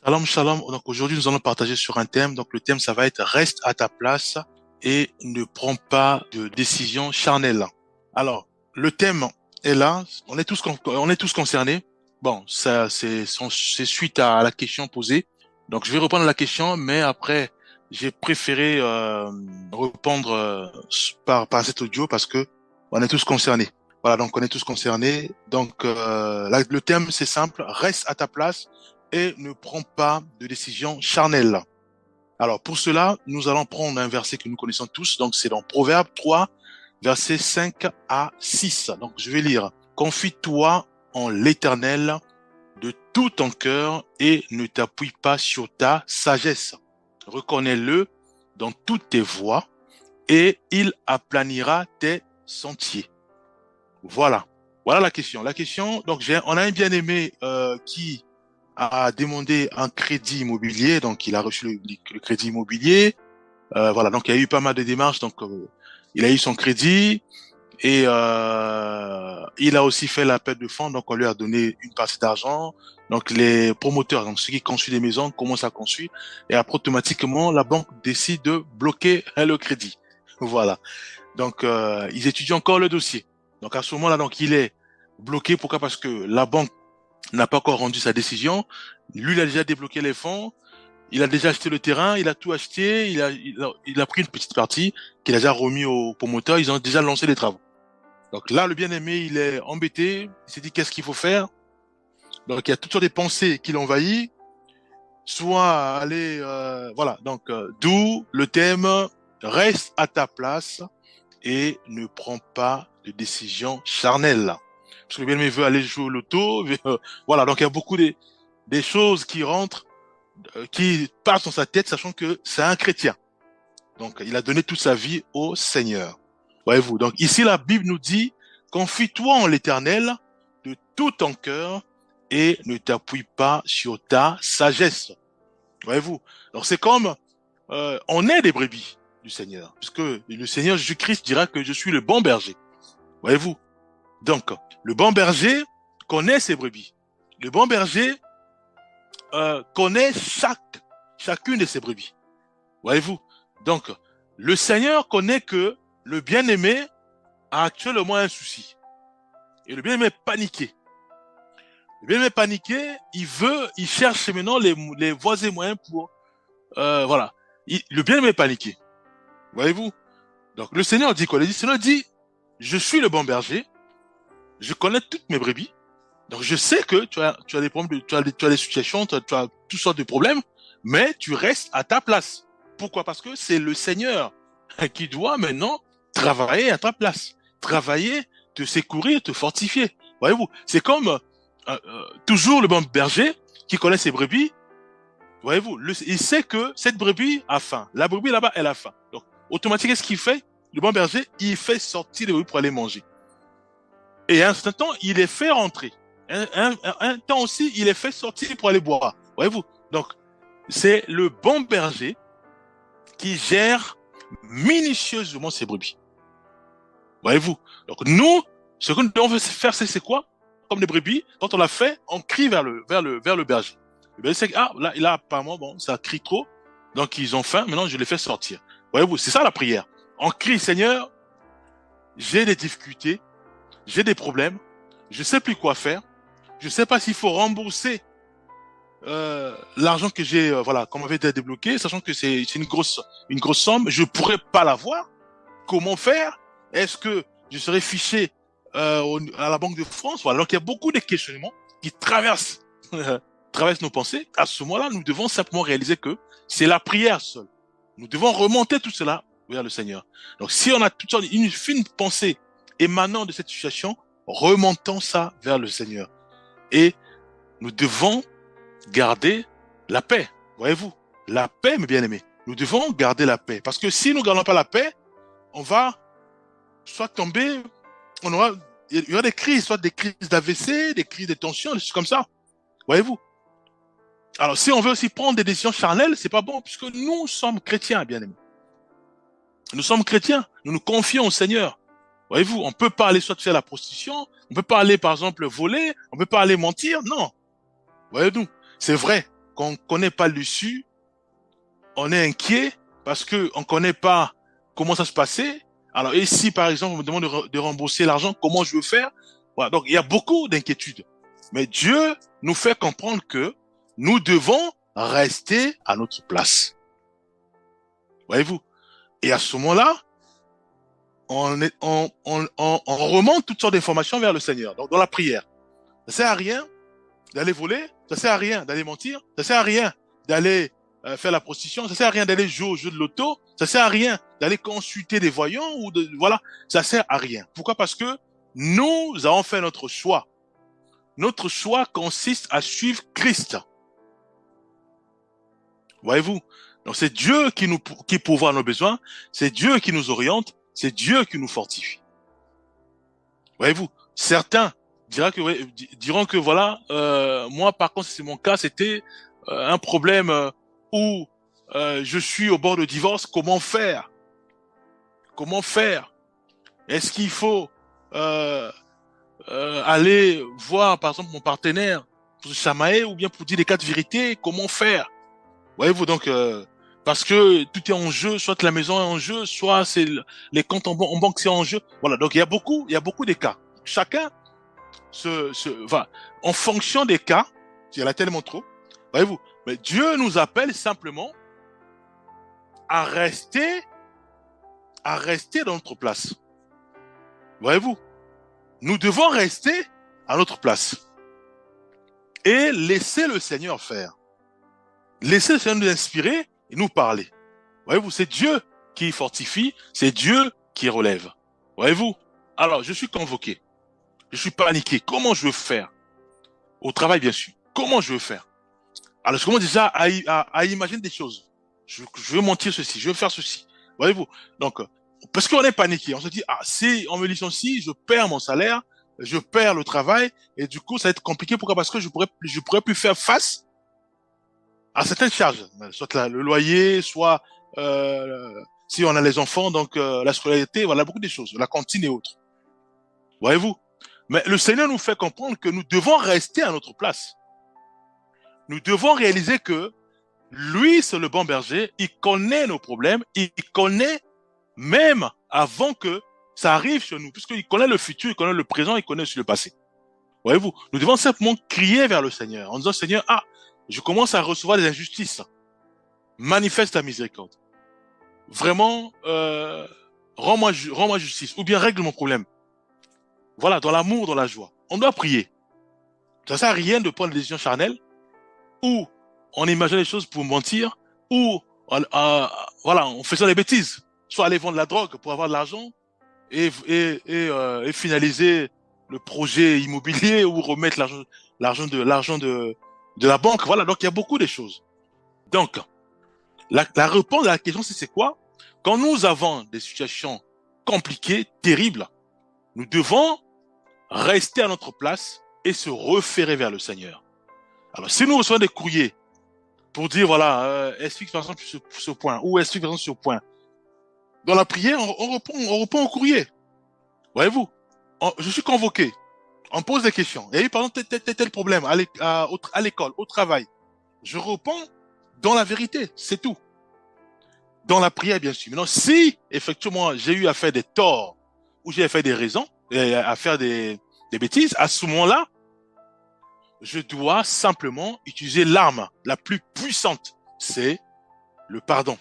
Shalom, shalom. Donc aujourd'hui, nous allons partager sur un thème. Donc le thème, ça va être reste à ta place et ne prends pas de décision charnelle. Alors, le thème est là. On est tous concernés. Bon, ça, c'est suite à la question posée. Donc je vais reprendre la question, mais après, j'ai préféré répondre par cet audio parce que on est tous concernés. Voilà, donc on est tous concernés. Donc le thème, c'est simple. Reste à ta place et ne prends pas de décision charnelle. Alors pour cela, nous allons prendre un verset que nous connaissons tous, donc c'est dans Proverbe 3, versets 5 à 6. Donc je vais lire. Confie-toi en l'Éternel de tout ton cœur et ne t'appuie pas sur ta sagesse. Reconnais-le dans toutes tes voies et il aplanira tes sentiers. Voilà. Voilà la question. La question, donc on a un bien-aimé qui a demandé un crédit immobilier, donc il a reçu le crédit immobilier. Voilà, donc il y a eu pas mal de démarches, donc il a eu son crédit et il a aussi fait l'appel de fonds, donc on lui a donné une partie d'argent. Donc les promoteurs, donc ceux qui construisent des maisons, commencent à construire et après automatiquement la banque décide de bloquer le crédit. Voilà. Donc ils étudient encore le dossier. Donc à ce moment-là, donc il est bloqué. Pourquoi? Parce que la banque n'a pas encore rendu sa décision. Lui, il a déjà débloqué les fonds. Il a déjà acheté le terrain, il a tout acheté, il a pris une petite partie qu'il a déjà remis aux promoteurs, ils ont déjà lancé les travaux. Donc là, le bien-aimé, il est embêté, il s'est dit qu'est-ce qu'il faut faire. Donc il y a toutes sortes de pensées qui l'envahissent, soit aller, voilà. Donc d'où le thème reste à ta place et ne prends pas de décision charnelle. Parce que le bien-aimé veut aller jouer au loto, voilà. Donc il y a beaucoup des choses qui rentrent qui passe dans sa tête, sachant que c'est un chrétien. Donc, il a donné toute sa vie au Seigneur. Voyez-vous. Donc, ici, la Bible nous dit, confie-toi en l'Éternel de tout ton cœur et ne t'appuie pas sur ta sagesse. Voyez-vous. Donc, c'est comme, on est des brebis du Seigneur, puisque le Seigneur Jésus-Christ dira que je suis le bon berger. Voyez-vous. Donc, le bon berger connaît ses brebis. Le bon berger connaît chacune de ses brebis. Voyez-vous? Donc, le Seigneur connaît que le bien-aimé a actuellement un souci. Et le bien-aimé est paniqué. Le bien-aimé est paniqué, il cherche maintenant les voies et moyens pour, voilà. Le bien-aimé est paniqué. Voyez-vous? Donc, le Seigneur dit quoi? Le Seigneur dit, je suis le bon berger, je connais toutes mes brebis, donc je sais que tu as des problèmes, tu as des situations, tu as toutes sortes de problèmes, mais tu restes à ta place. Pourquoi? Parce que c'est le Seigneur qui doit maintenant travailler à ta place, travailler, te secourir, te fortifier. Voyez-vous, c'est comme toujours le bon berger qui connaît ses brebis. Voyez-vous, il sait que cette brebis a faim. La brebis là-bas, elle a faim. Donc, automatiquement, qu'est-ce qu'il fait? Le bon berger, il fait sortir les brebis pour aller manger. Et à un certain temps, il les fait rentrer. Un temps aussi, il les fait sortir pour aller boire. Voyez-vous? Donc, c'est le bon berger qui gère minutieusement ses brebis. Voyez-vous? Donc, nous, ce que nous devons faire, c'est quoi? Comme des brebis, quand on l'a fait, on crie vers le berger. Le berger sait que, ah, là, il a apparemment, bon, ça crie trop. Donc, ils ont faim. Maintenant, je les fais sortir. Voyez-vous? C'est ça la prière. On crie, Seigneur, j'ai des difficultés, j'ai des problèmes, je sais plus quoi faire, je sais pas s'il faut rembourser l'argent que j'ai, voilà, qu'on m'avait débloqué, sachant que c'est une grosse somme, je pourrais pas l'avoir. Comment faire? Est-ce que je serai fiché à la Banque de France? Voilà. Donc il y a beaucoup de questionnements qui traversent nos pensées. À ce moment-là, nous devons simplement réaliser que c'est la prière seule. Nous devons remonter tout cela vers le Seigneur. Donc si on a toute sorte, une fine pensée émanant de cette situation, remontons ça vers le Seigneur. Et nous devons garder la paix. Voyez-vous, la paix, mes bien-aimés. Nous devons garder la paix. Parce que si nous ne gardons pas la paix, on va soit tomber, on aura, il y aura des crises, soit des crises d'AVC, des crises de tension, des choses comme ça. Voyez-vous. Alors, si on veut aussi prendre des décisions charnelles, c'est pas bon, puisque nous sommes chrétiens, bien-aimés. Nous sommes chrétiens. Nous nous confions au Seigneur. Voyez-vous, on peut pas aller soit faire la prostitution, on peut pas aller, par exemple, voler, on peut pas aller mentir. Non. Voyez-vous. C'est vrai qu'on ne connaît pas l'issue, on est inquiet parce qu'on ne connaît pas comment ça se passait. Alors, et si, par exemple, on me demande de rembourser l'argent, comment je veux faire? Voilà, donc, il y a beaucoup d'inquiétudes. Mais Dieu nous fait comprendre que nous devons rester à notre place. Voyez-vous? Et à ce moment-là, on remonte toutes sortes d'informations vers le Seigneur. Donc, dans la prière, ça sert à rien d'aller voler, ça sert à rien d'aller mentir, ça sert à rien d'aller faire la prostitution, ça sert à rien d'aller jouer au jeu de loto, ça sert à rien d'aller consulter des voyants ou de, voilà, ça sert à rien. Pourquoi? Parce que nous avons fait notre choix. Notre choix consiste à suivre Christ. Voyez-vous? Donc c'est Dieu qui pourvoit nos besoins, c'est Dieu qui nous oriente, c'est Dieu qui nous fortifie. Voyez-vous? Certains diront que voilà, moi par contre, c'est mon cas, c'était un problème où je suis au bord de divorce. Comment faire? Comment faire? Est-ce qu'il faut aller voir par exemple mon partenaire pour se chamailler ou bien pour dire les quatre vérités? Comment faire? Voyez-vous, donc parce que tout est en jeu, soit la maison est en jeu, soit c'est les comptes en banque c'est en jeu. Voilà, donc il y a beaucoup de cas. Chacun va en fonction des cas. Il y en a tellement trop. Voyez-vous, mais Dieu nous appelle simplement à rester dans notre place. Voyez-vous, nous devons rester à notre place et laisser le Seigneur faire. Laissez le Seigneur nous inspirer et nous parler. Voyez-vous, c'est Dieu qui fortifie, c'est Dieu qui relève. Voyez-vous? Alors, je suis convoqué. Je suis paniqué. Comment je veux faire? Au travail, bien sûr. Comment je veux faire? Alors, je commence déjà à imaginer des choses. Je veux mentir ceci, je veux faire ceci. Voyez-vous? Donc, parce qu'on est paniqué, on se dit, ah, si on me licencie, je perds mon salaire, je perds le travail, et du coup, ça va être compliqué. Pourquoi? Parce que je pourrais plus faire face à certaines charges, soit le loyer, soit si on a les enfants, donc la scolarité, voilà, beaucoup de choses, la cantine et autres. Voyez-vous? Mais le Seigneur nous fait comprendre que nous devons rester à notre place. Nous devons réaliser que lui, c'est le bon berger, il connaît nos problèmes, il connaît même avant que ça arrive sur nous, puisqu'il connaît le futur, il connaît le présent, il connaît aussi le passé. Voyez-vous? Nous devons simplement crier vers le Seigneur en disant, Seigneur, ah, je commence à recevoir des injustices. Manifeste ta miséricorde. Vraiment, rends-moi justice, ou bien règle mon problème. Voilà, dans l'amour, dans la joie. On doit prier. Ça sert à rien de prendre des décisions charnelles, ou on imagine les choses pour mentir, ou voilà, on fait ça des bêtises. Soit aller vendre la drogue pour avoir de l'argent et finaliser le projet immobilier ou remettre l'argent de la banque. Voilà, donc il y a beaucoup de choses. Donc, la réponse à la question, c'est quoi? Quand nous avons des situations compliquées, terribles, nous devons rester à notre place et se référer vers le Seigneur. Alors, si nous recevons des courriers pour dire, voilà, explique par exemple sur ce point, ou explique par exemple sur ce point, dans la prière, on répond au courrier. Voyez-vous, je suis convoqué, on pose des questions. Il y a eu par exemple tel problème à l'école, au travail. Je réponds dans la vérité, c'est tout. Dans la prière, bien sûr. Maintenant, si, effectivement, j'ai eu à faire des torts, ou j'ai fait des raisons, à faire des bêtises, à ce moment-là, je dois simplement utiliser l'arme la plus puissante, c'est le pardon.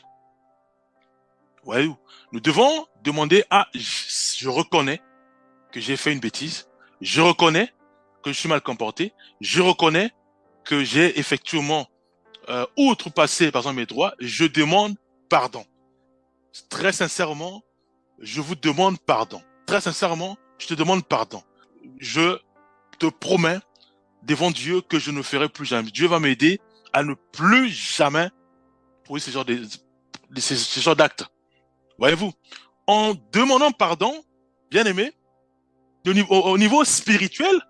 Voyez-vous, nous devons demander, je reconnais que j'ai fait une bêtise, je reconnais que je suis mal comporté, je reconnais que j'ai effectivement outrepassé, par exemple, mes droits, je demande pardon. Très sincèrement, je vous demande pardon. Très sincèrement, je te demande pardon. Je te promets devant Dieu que je ne ferai plus jamais. Dieu va m'aider à ne plus jamais poser ce genre d'actes. Voyez-vous, en demandant pardon, bien aimé, au niveau spirituel,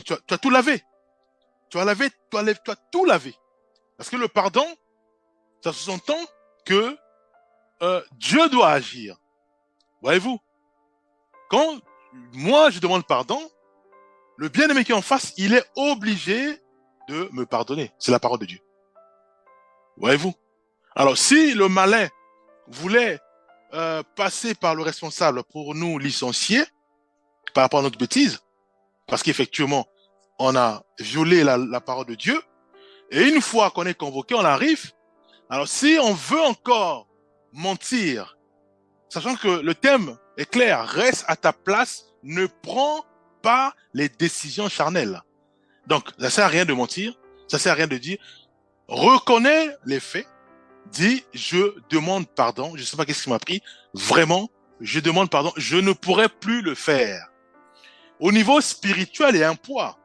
tu as tout lavé. Tu as tout lavé. Parce que le pardon, ça sous-entend que Dieu doit agir. Voyez-vous, quand moi je demande pardon, le bien-aimé qui est en face, il est obligé de me pardonner. C'est la parole de Dieu. Voyez-vous? Alors, si le malin voulait passer par le responsable pour nous licencier par rapport à notre bêtise, parce qu'effectivement, on a violé la parole de Dieu, et une fois qu'on est convoqué, on arrive. Alors, si on veut encore mentir, sachant que le thème est clair, reste à ta place, ne prends pas les décisions charnelles. Donc, ça sert à rien de mentir, ça sert à rien de dire, reconnais les faits, dis, je demande pardon, je ne sais pas qu'est-ce qui m'a pris, vraiment, je demande pardon, je ne pourrai plus le faire. Au niveau spirituel, il y a un poids,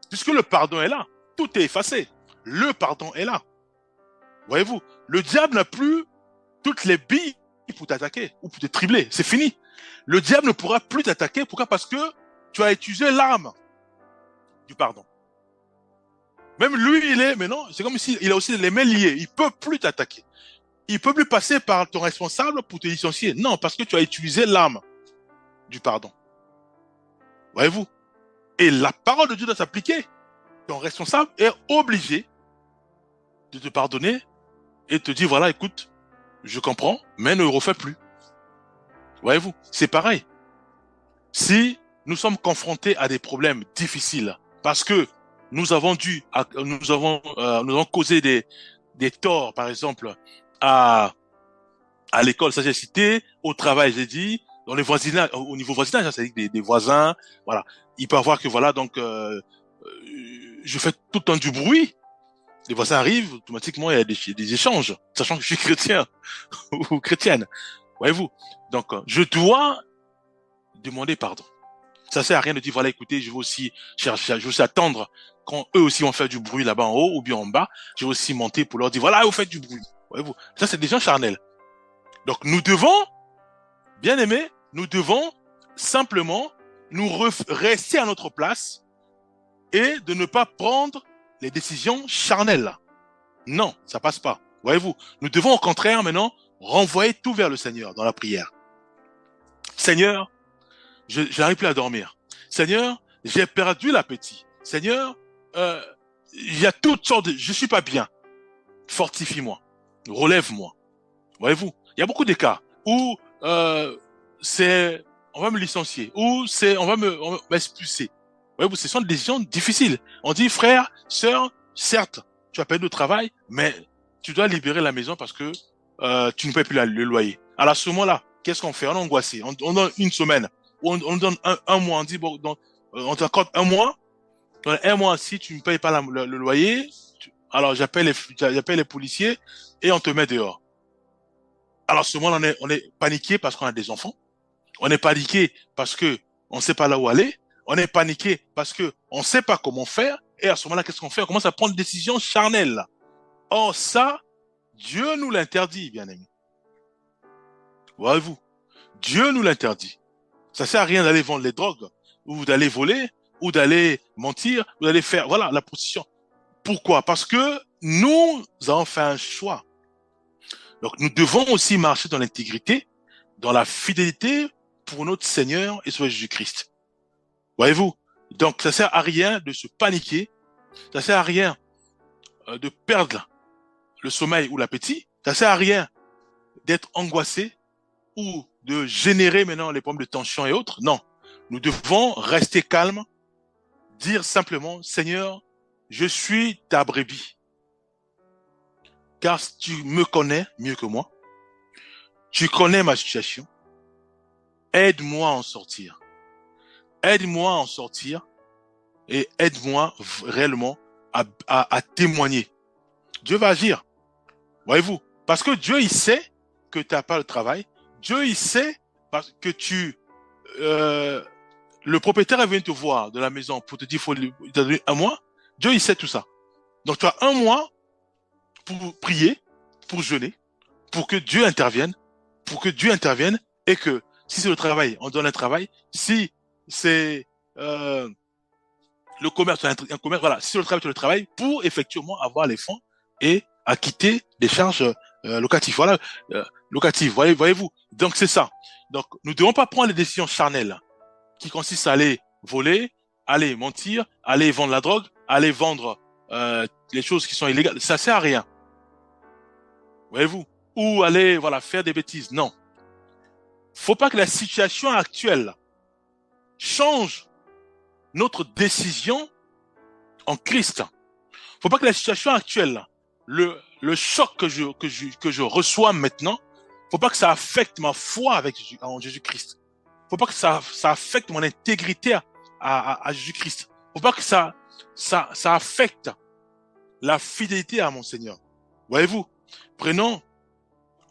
puisque le pardon est là, tout est effacé, le pardon est là. Voyez-vous, le diable n'a plus toutes les billes pour t'attaquer ou pour te tribler, c'est fini. Le diable ne pourra plus t'attaquer, pourquoi? Parce que tu as utilisé l'arme du pardon. Même lui, il est, mais non, c'est comme s'il a aussi les mains liées, il peut plus t'attaquer. Il peut plus passer par ton responsable pour te licencier. Non, parce que tu as utilisé l'arme du pardon. Voyez-vous? Et la parole de Dieu doit s'appliquer. Ton responsable est obligé de te pardonner et te dire, voilà, écoute, je comprends, mais ne le refais plus. Voyez-vous? C'est pareil. Si nous sommes confrontés à des problèmes difficiles, parce que nous avons causé des torts, par exemple, à l'école, ça j'ai cité, au travail, j'ai dit, dans les voisinages, au niveau voisinage, c'est-à-dire des voisins, voilà. Il peut avoir que, voilà, donc, je fais tout le temps du bruit. Les voisins arrivent, automatiquement, il y a des échanges, sachant que je suis chrétien ou chrétienne. Voyez-vous? Donc, je dois demander pardon. Ça sert à rien de dire, voilà, écoutez, je vais aussi chercher, je vais aussi attendre quand eux aussi vont faire du bruit là-bas en haut ou bien en bas. Je vais aussi monter pour leur dire, voilà, vous faites du bruit. Voyez-vous? Ça, c'est des gens charnels. Donc, nous devons, bien aimés, nous devons simplement rester à notre place et de ne pas prendre les décisions charnelles. Non, ça passe pas. Voyez-vous? Nous devons au contraire maintenant renvoyer tout vers le Seigneur dans la prière. Seigneur, je n'arrive plus à dormir. Seigneur, j'ai perdu l'appétit. Seigneur, il y a toutes sortes de... Je suis pas bien. Fortifie-moi. Relève-moi. Voyez-vous, il y a beaucoup de cas où c'est on va me licencier, ou c'est on va m'expulser. Voyez-vous, ce sont des décisions difficiles. On dit, frère, sœur, certes, tu as perdu le travail, mais tu dois libérer la maison parce que tu ne payes plus le loyer. Alors à ce moment-là, qu'est-ce qu'on fait? On est angoissé. On donne une semaine, ou on donne un mois. On dit, bon, donc, on t'accorde un mois. Dans un mois, si tu ne payes pas le loyer, alors j'appelle les policiers et on te met dehors. Alors, à ce moment-là, on est paniqué parce qu'on a des enfants. On est paniqué parce que on ne sait pas là où aller. On est paniqué parce que on ne sait pas comment faire. Et à ce moment-là, qu'est-ce qu'on fait? On commence à prendre des décisions charnelles. Or, ça, Dieu nous l'interdit, bien aimé. Voyez-vous? Dieu nous l'interdit. Ça sert à rien d'aller vendre les drogues, ou d'aller voler, ou d'aller mentir, ou d'aller faire, voilà, la prostitution. Pourquoi? Parce que nous avons fait un choix. Donc, nous devons aussi marcher dans l'intégrité, dans la fidélité pour notre Seigneur et Sauveur Jésus-Christ. Voyez-vous? Donc, ça sert à rien de se paniquer. Ça sert à rien de perdre le sommeil ou l'appétit. Ça sert à rien d'être angoissé ou de générer maintenant les problèmes de tension et autres. Non. Nous devons rester calmes, dire simplement, Seigneur, je suis ta brebis. Car tu me connais mieux que moi. Tu connais ma situation. Aide-moi à en sortir. Aide-moi à en sortir et aide-moi réellement à témoigner. Dieu va agir. Voyez-vous? Parce que Dieu, il sait que tu n'as pas le travail. Dieu, il sait parce que le propriétaire est venu te voir de la maison pour te dire, il t'a donné un mois. Dieu, il sait tout ça. Donc, tu as un mois pour prier, pour jeûner, pour que Dieu intervienne, et que si c'est le travail, on donne un travail. Si c'est le commerce, un commerce, voilà, si c'est le travail, tu le travail pour effectivement avoir les fonds et acquitter des charges locatives. Voilà, locatives, voyez-vous. Donc c'est ça. Donc nous ne devons pas prendre les décisions charnelles qui consistent à aller voler, aller mentir, aller vendre la drogue, aller vendre les choses qui sont illégales. Ça sert à rien. Voyez-vous? Ou aller, voilà, faire des bêtises. Non. Faut pas que la situation actuelle change notre décision en Christ. Faut pas que la situation actuelle, le choc que je reçois maintenant, faut pas que ça affecte ma foi en Jésus-Christ. Faut pas que ça affecte mon intégrité à Jésus-Christ. Faut pas que ça affecte la fidélité à mon Seigneur. Voyez-vous? Prenons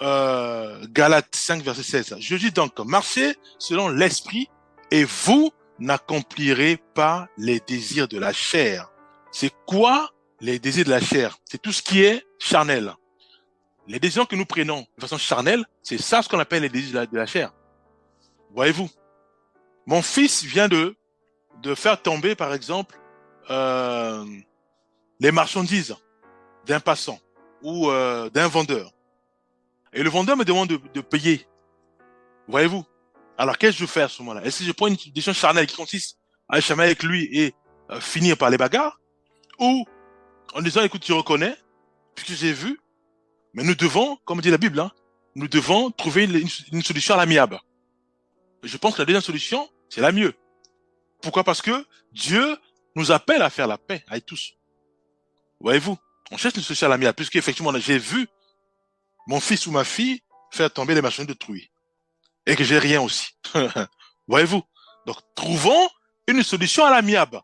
Galates 5, verset 16. Je dis donc, marchez selon l'esprit et vous n'accomplirez pas les désirs de la chair. C'est quoi les désirs de la chair? C'est tout ce qui est charnel. Les décisions que nous prenons de façon charnelle, c'est ça ce qu'on appelle les désirs de la chair. Voyez-vous? Mon fils vient de faire tomber, par exemple, euh, les marchandises d'un passant ou d'un vendeur. Et le vendeur me demande de payer. Voyez-vous? Alors, qu'est-ce que je fais à ce moment-là? Est-ce que je prends une décision charnelle qui consiste à échanger avec lui et finir par les bagarres? Ou en disant, écoute, tu reconnais, puisque j'ai vu, mais nous devons, comme dit la Bible, hein, nous devons trouver une solution à l'amiable. Je pense que la deuxième solution, c'est la mieux. Pourquoi? Parce que Dieu nous appelle à faire la paix avec tous. Voyez-vous? On cherche une solution à l'amiable, puisque effectivement, j'ai vu mon fils ou ma fille faire tomber les machines de truie. Et que j'ai rien aussi. Voyez-vous? Donc, trouvons une solution à l'amiable.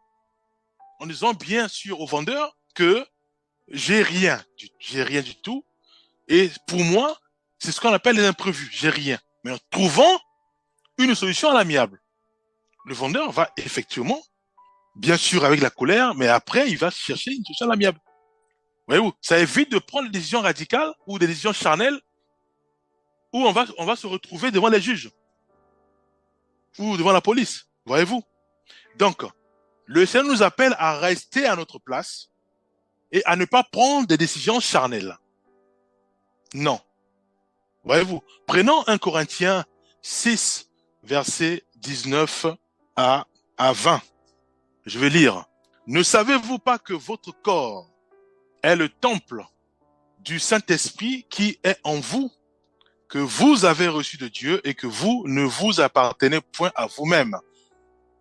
En disant bien sûr au vendeur que j'ai rien du tout. Et pour moi, c'est ce qu'on appelle les imprévus. J'ai rien. Mais en trouvant une solution à l'amiable. Le vendeur va effectivement, bien sûr avec la colère, mais après, il va chercher une solution à l'amiable. Voyez-vous? Ça évite de prendre des décisions radicales ou des décisions charnelles où on va se retrouver devant les juges ou devant la police. Voyez-vous? Donc, le Seigneur nous appelle à rester à notre place et à ne pas prendre des décisions charnelles. Non. Voyez-vous? Prenons 1 Corinthiens 6, versets 19 à 20. Je vais lire. Ne savez-vous pas que votre corps est le temple du Saint-Esprit qui est en vous, que vous avez reçu de Dieu et que vous ne vous appartenez point à vous-même,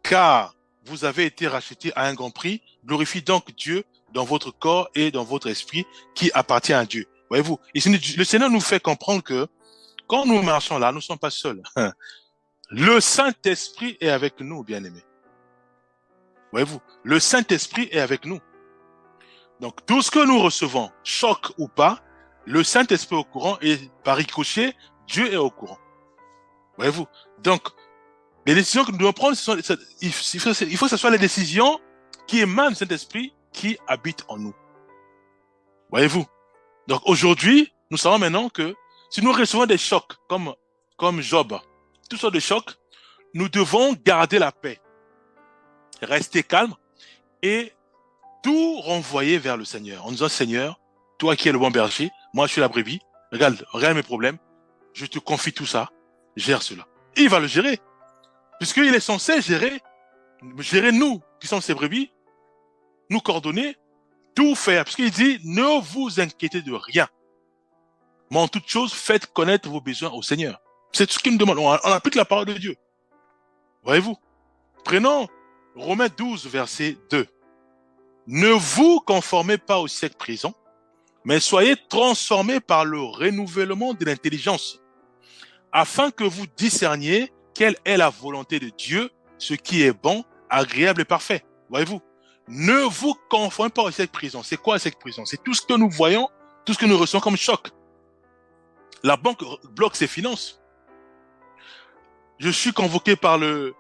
car vous avez été rachetés à un grand prix. Glorifiez donc Dieu dans votre corps et dans votre esprit qui appartient à Dieu. Voyez-vous, ici, le Seigneur nous fait comprendre que quand nous marchons là, nous ne sommes pas seuls. Le Saint-Esprit est avec nous, bien-aimés. Voyez-vous, le Saint-Esprit est avec nous. Donc, tout ce que nous recevons, choc ou pas, le Saint-Esprit est au courant et par ricochet, Dieu est au courant. Voyez-vous, donc, les décisions que nous devons prendre, il faut que ce soit les décisions qui émanent du Saint-Esprit qui habite en nous. Voyez-vous? Donc aujourd'hui, nous savons maintenant que si nous recevons des chocs comme Job, toutes sortes de chocs, nous devons garder la paix, rester calme et tout renvoyer vers le Seigneur. En disant, Seigneur, toi qui es le bon berger, moi je suis la brebis, regarde mes problèmes, je te confie tout ça, gère cela. Et il va le gérer. Puisqu'il est censé gérer nous, qui sommes ses brebis, nous coordonner, tout faire. Puisqu'il dit, ne vous inquiétez de rien. Mais en toute chose, faites connaître vos besoins au Seigneur. C'est tout ce qu'il nous demande. On applique la parole de Dieu. Voyez-vous? Prenons Romains 12, verset 2. Ne vous conformez pas au siècle présent, mais soyez transformés par le renouvellement de l'intelligence, afin que vous discerniez quelle est la volonté de Dieu, ce qui est bon, agréable et parfait. Voyez-vous? Ne vous conformez pas au siècle présent. C'est quoi le siècle présent? C'est tout ce que nous voyons, tout ce que nous recevons comme choc. La banque bloque ses finances. Je suis convoqué par le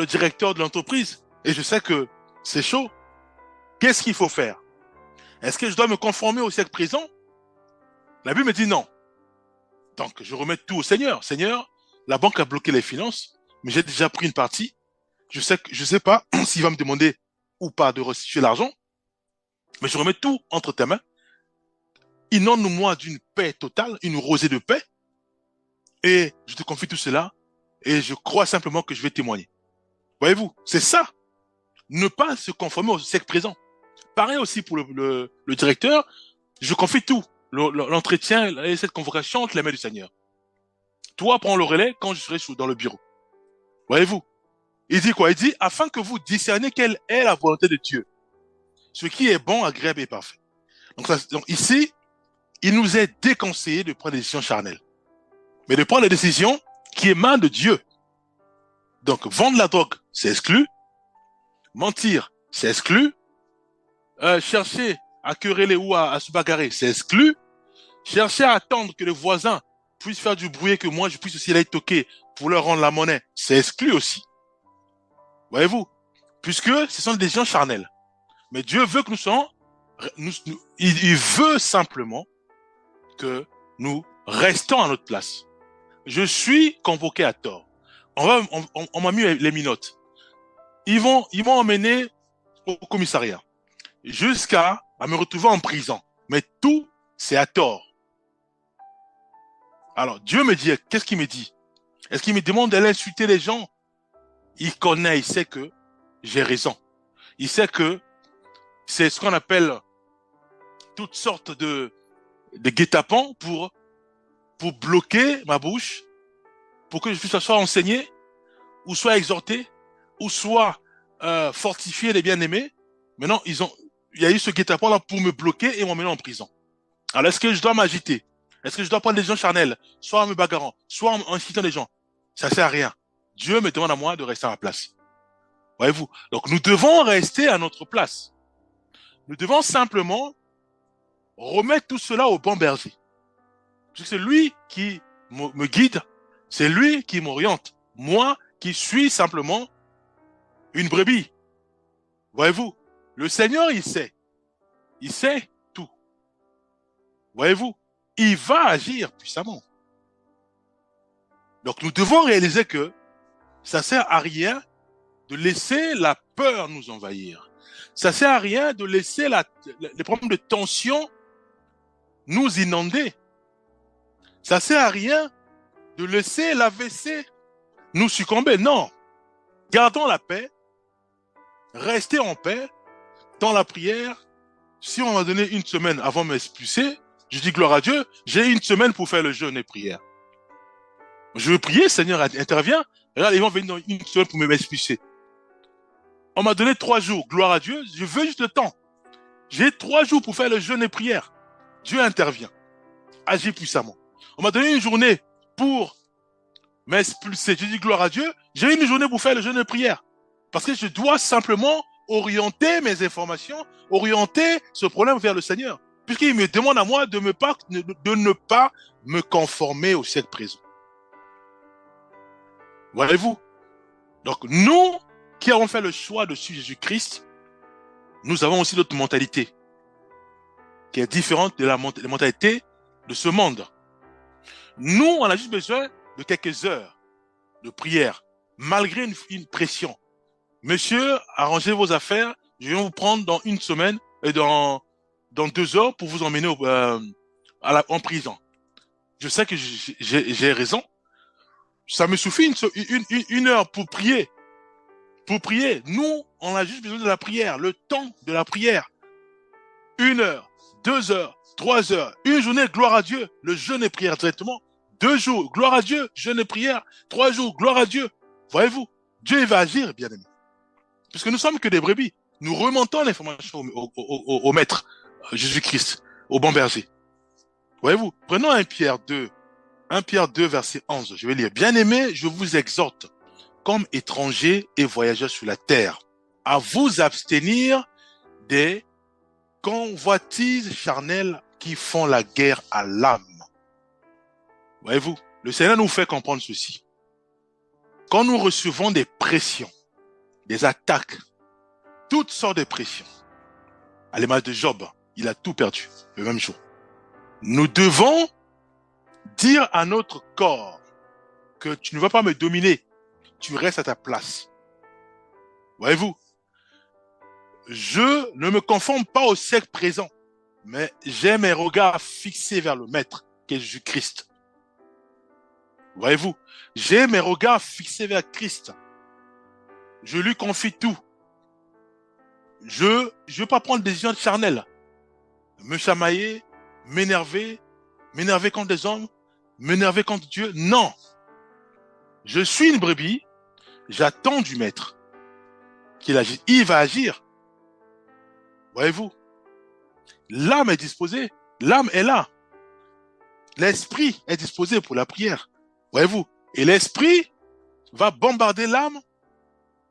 directeur de l'entreprise et je sais que c'est chaud. Qu'est-ce qu'il faut faire? Est-ce que je dois me conformer au siècle présent? La Bible me dit non. Donc, je remets tout au Seigneur. Seigneur, la banque a bloqué les finances, mais j'ai déjà pris une partie. Je sais pas s'il va me demander ou pas de restituer l'argent, mais je remets tout entre tes mains. Inonde-moi d'une paix totale, une rosée de paix, et je te confie tout cela, et je crois simplement que je vais témoigner. Voyez-vous, c'est ça. Ne pas se conformer au siècle présent. Pareil aussi pour le directeur, je confie tout. l'entretien et cette convocation entre les mains du Seigneur. Toi, prends le relais quand je serai dans le bureau. Voyez-vous? Il dit quoi? Il dit, afin que vous discerniez quelle est la volonté de Dieu. Ce qui est bon, agréable et parfait. Donc ici, il nous est déconseillé de prendre des décisions charnelles. Mais de prendre des décisions qui émanent de Dieu. Donc, vendre la drogue, c'est exclu. Mentir, c'est exclu. Chercher à quereller ou à se bagarrer, c'est exclu. Chercher à attendre que le voisin puisse faire du bruit et que moi, je puisse aussi aller toquer pour leur rendre la monnaie, c'est exclu aussi. Voyez-vous? Puisque ce sont des décisions charnelles. Mais Dieu veut que nous soyons... il veut simplement que nous restons à notre place. Je suis convoqué à tort. On m'a mis les minottes. Ils m'ont emmené au commissariat jusqu'à me retrouver en prison. Mais tout, c'est à tort. Alors, Dieu me dit, qu'est-ce qu'il me dit? Est-ce qu'il me demande d'aller insulter les gens? Il connaît, il sait que j'ai raison. Il sait que c'est ce qu'on appelle toutes sortes de guet-apens pour bloquer ma bouche, pour que je puisse soit enseigné, ou soit exhorté, ou soit fortifié les bien-aimés. Maintenant, il y a eu ce guet-apens là pour me bloquer et m'emmener en prison. Alors, est-ce que je dois m'agiter? Est-ce que je dois prendre des gens charnels, soit en me bagarrant, soit en incitant les gens? Ça sert à rien. Dieu me demande à moi de rester à ma place. Voyez-vous? Donc, nous devons rester à notre place. Nous devons simplement remettre tout cela au bon berger. Parce que c'est lui qui me guide, c'est lui qui m'oriente. Moi, qui suis simplement une brebis. Voyez-vous? Le Seigneur, il sait tout. Voyez-vous? Il va agir puissamment. Donc, nous devons réaliser que ça sert à rien de laisser la peur nous envahir. Ça sert à rien de laisser les problèmes de tension nous inonder. Ça sert à rien de laisser l'AVC nous succomber. Non. Gardons la paix. Restez en paix. Dans la prière, si on m'a donné une semaine avant de m'expulser, je dis gloire à Dieu, j'ai une semaine pour faire le jeûne et prière. Je veux prier, Seigneur intervient. Regarde, ils vont venir dans une semaine pour m'expulser. On m'a donné 3 jours, gloire à Dieu, je veux juste le temps. J'ai 3 jours pour faire le jeûne et prière. Dieu intervient, agit puissamment. On m'a donné une journée pour m'expulser. Je dis gloire à Dieu, j'ai une journée pour faire le jeûne et prière. Parce que je dois simplement orienter mes informations, orienter ce problème vers le Seigneur. Puisqu'il me demande à moi de ne pas me conformer au siècle présent. Voyez-vous? Donc nous qui avons fait le choix de suivre Jésus-Christ, nous avons aussi notre mentalité qui est différente de la mentalité de ce monde. Nous, on a juste besoin de quelques heures de prière, malgré une pression. Monsieur, arrangez vos affaires, je vais vous prendre dans une semaine et dans 2 heures pour vous emmener en prison. Je sais que j'ai raison. Ça me suffit une heure pour prier. Pour prier. Nous, on a juste besoin de la prière, le temps de la prière. 1 heure, 2 heures, 3 heures, une journée, gloire à Dieu, le jeûne et prière directement. 2 jours, gloire à Dieu, jeûne et prière. 3 jours, gloire à Dieu. Voyez-vous, Dieu il va agir, bien aimé. Puisque nous sommes que des brebis. Nous remontons l'information au maître, Jésus-Christ, au bon berger. Voyez-vous, prenons 1 Pierre 2, verset 11. Je vais lire. Bien-aimés, je vous exhorte, comme étrangers et voyageurs sur la terre, à vous abstenir des convoitises charnelles qui font la guerre à l'âme. Voyez-vous, le Seigneur nous fait comprendre ceci. Quand nous recevons des pressions, des attaques, toutes sortes de pressions, à l'image de Job, il a tout perdu le même jour. Nous devons dire à notre corps que tu ne vas pas me dominer, tu restes à ta place. Voyez-vous, je ne me conforme pas au siècle présent, mais j'ai mes regards fixés vers le Maître, qui est Jésus-Christ. Voyez-vous, j'ai mes regards fixés vers Christ. Je lui confie tout. Je ne veux pas prendre des décisions charnelles, me chamailler, m'énerver, m'énerver contre des hommes, m'énerver contre Dieu. Non. Je suis une brebis, j'attends du maître qu'il agisse. Il va agir. Voyez-vous, l'âme est disposée, l'âme est là. L'esprit est disposé pour la prière. Voyez-vous, et l'esprit va bombarder l'âme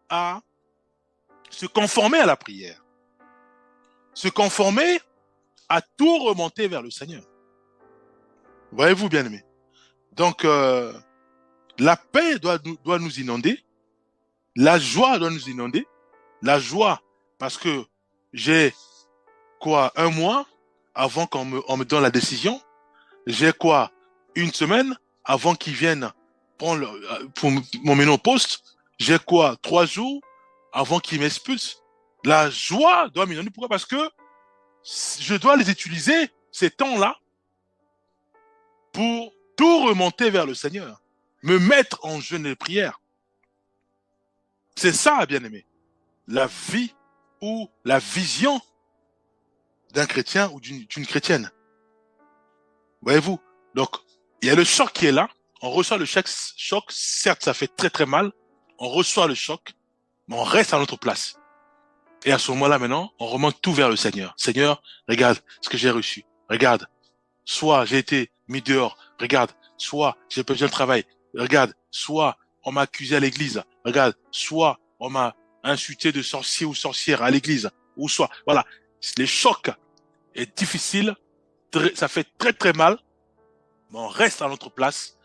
à se conformer à la prière. Se conformer à tout remonter vers le Seigneur. Voyez-vous, bien-aimés. Donc, la paix doit nous inonder. La joie doit nous inonder. La joie, parce que j'ai un mois avant qu'on me donne la décision. J'ai une semaine avant qu'ils viennent prendre pour m'emmener au poste. J'ai 3 jours avant qu'ils m'expulsent. La joie doit m'inonder. Pourquoi? Parce que je dois les utiliser, ces temps-là, pour tout remonter vers le Seigneur. Me mettre en jeûne et prière. C'est ça, bien-aimé. La vie ou la vision d'un chrétien ou d'une chrétienne. Voyez-vous? Donc, il y a le choc qui est là. On reçoit le choc. Certes, ça fait très très mal. On reçoit le choc, mais on reste à notre place. Et à ce moment-là, maintenant, on remonte tout vers le Seigneur. Seigneur, regarde ce que j'ai reçu. Regarde. Soit j'ai été mis dehors. Regarde. Soit j'ai perdu un travail. Regarde. Soit on m'a accusé à l'église. Regarde. Soit on m'a insulté de sorcier ou sorcière à l'église. Ou soit, voilà. Les chocs est difficile. Ça fait très très mal. Mais on reste à notre place.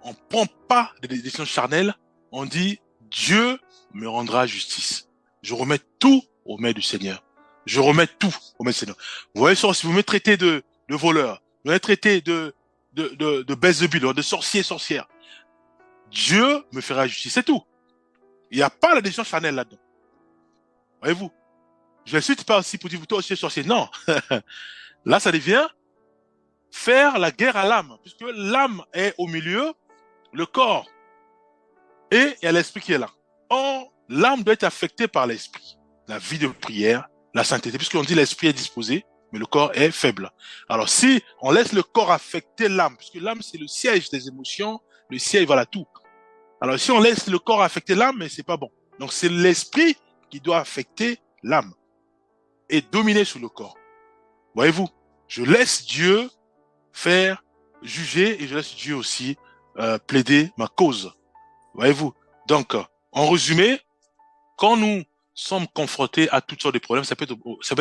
On prend pas des décisions charnelles. On dit, Dieu me rendra justice. Je remets tout aux mains du Seigneur. Je remets tout aux mains du Seigneur. Vous voyez, si vous me traitez de voleur, vous me traitez de Belzébul, de sorcier, sorcière, Dieu me fera justice. C'est tout. Il n'y a pas la décision charnelle là-dedans. Voyez-vous? Je ne suis pas aussi pour dire, toi aussi sorcier. Non. Là, ça devient faire la guerre à l'âme, puisque l'âme est au milieu, le corps, et il y a l'esprit qui est là. Or, l'âme doit être affectée par l'esprit. La vie de prière, la sainteté, puisqu'on dit l'esprit est disposé, mais le corps est faible. Alors, si on laisse le corps affecter l'âme, puisque l'âme, c'est le siège des émotions, le siège, voilà tout. Alors, si on laisse le corps affecter l'âme, mais c'est pas bon. Donc, c'est l'esprit qui doit affecter l'âme et dominer sur le corps. Voyez-vous, je laisse Dieu faire juger et je laisse Dieu aussi plaider ma cause. Voyez-vous. Donc, en résumé, quand nous sommes confrontés à toutes sortes de problèmes, ça peut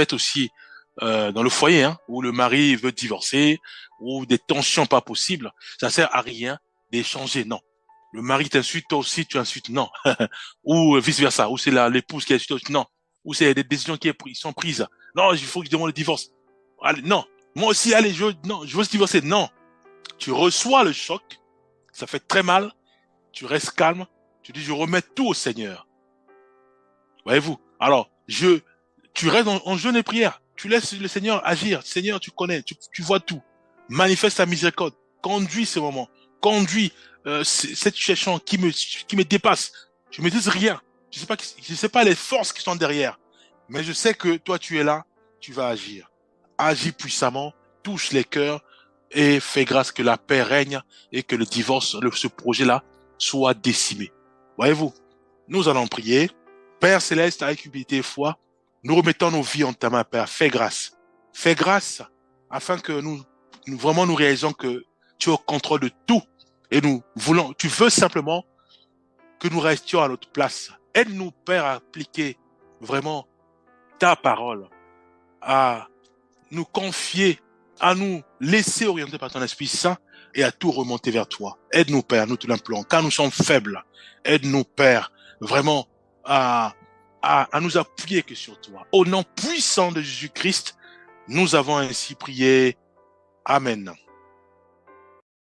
être aussi dans le foyer, hein, où le mari veut divorcer, ou des tensions pas possibles, ça sert à rien d'échanger, non. Le mari t'insulte, toi aussi tu insultes, non. Ou vice versa, ou c'est l'épouse qui insulte, non. Ou c'est des décisions qui sont prises. Non, il faut que je demande le divorce. Allez, non. Moi aussi, allez, je veux se divorcer. Non. Tu reçois le choc, ça fait très mal, tu restes calme, tu dis, je remets tout au Seigneur. Voyez-vous? Alors, tu restes en jeûne et prière. Tu laisses le Seigneur agir. Seigneur, tu connais, tu vois tout. Manifeste ta miséricorde. Conduis ce moment. Conduis cette situation qui me dépasse. Je me dis rien. Je sais pas les forces qui sont derrière. Mais je sais que toi, tu es là, tu vas agir. Agis puissamment, touche les cœurs et fais grâce que la paix règne et que le divorce, ce projet-là, soit décimé. Voyez-vous? Nous allons prier. Père Céleste, avec humilité et foi, nous remettons nos vies en ta main, Père. Fais grâce. Fais grâce afin que nous vraiment nous réalisons que tu es au contrôle de tout. Et tu veux simplement que nous restions à notre place. Aide-nous, Père, à appliquer vraiment ta parole, à nous confier, à nous laisser orienter par ton Esprit Saint et à tout remonter vers toi. Aide-nous, Père, nous te l'implorons. Car nous sommes faibles, aide-nous, Père, vraiment à nous appuyer que sur toi. Au nom puissant de Jésus-Christ, nous avons ainsi prié. Amen.